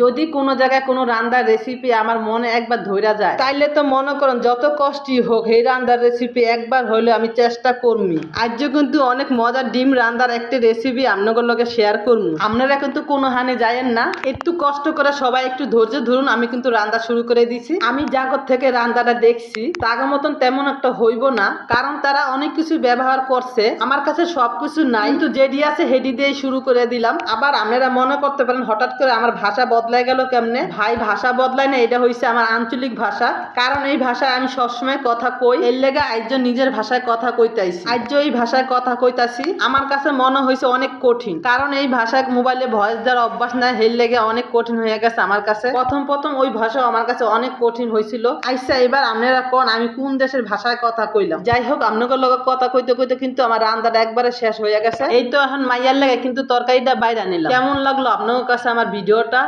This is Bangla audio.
যদি কোনো জায়গায় কোনো রান্নার রেসিপি আমার মনে একবার ধইরা যায় তাইলে তো মনে করেন যত কষ্টই হোক এই রান্নার রেসিপি একবার হইলে আমি চেষ্টা করমি। আজও কিন্তু অনেক মজার ডিম রান্নার একটা রেসিপি আপনাদের লগে শেয়ার করবো। আপনারা কিন্তু কোনো হানে যায়েন না, একটু কষ্ট করে সবাই একটু ধৈর্য ধরুন। আমি কিন্তু রান্না শুরু করে দিছি। আমি জাগত থেকে রান্নাটা দেখছি তাগা মতন তেমন একটা হইব না, কারণ তারা অনেক কিছু ব্যবহার করছে। আমার কাছে সবকিছু নাই, কিন্তু যেডি আছে হেডি দিয়ে শুরু করে দিলাম। আবার আপনারা মনে করতে পারেন হঠাৎ করে আমার ভাষা বদলাই গেল কেমনে। ভাই, ভাষা বদলাই না, এটা হইছে আমার আঞ্চলিক ভাষা, কারণ এই ভাষায় আমি সবসময় কথা কই। এর লেগে আজ নিজের ভাষায় কথা কইতাইছি। আজ এই ভাষায় কথা কইতাছি আমার কাছে মনে হইছে অনেক কঠিন, কারণ এই ভাষায় মোবাইলে ভয়েস দেওয়ার অভ্যাস নাই। এর লেগে অনেক কঠিন হয়ে গেছে আমার কাছে। প্রথম ওই ভাষা আমার কাছে অনেক কঠিন হয়েছিল। আচ্ছা, এবার আপনারা কোন আমি কোন দেশের ভাষায় কথা কইলাম। যাই হোক, আপনাদের লগে কথা কইতে কইতে কিন্তু আমার রান্নাটা একবারে শেষ হয়ে গেছে। এই তো এখন মাইয়ার লাগে কিন্তু তরকারিটা বাইরে নিলাম। কেমন লাগলো আপনাদের কাছে আমার ভিডিওটা?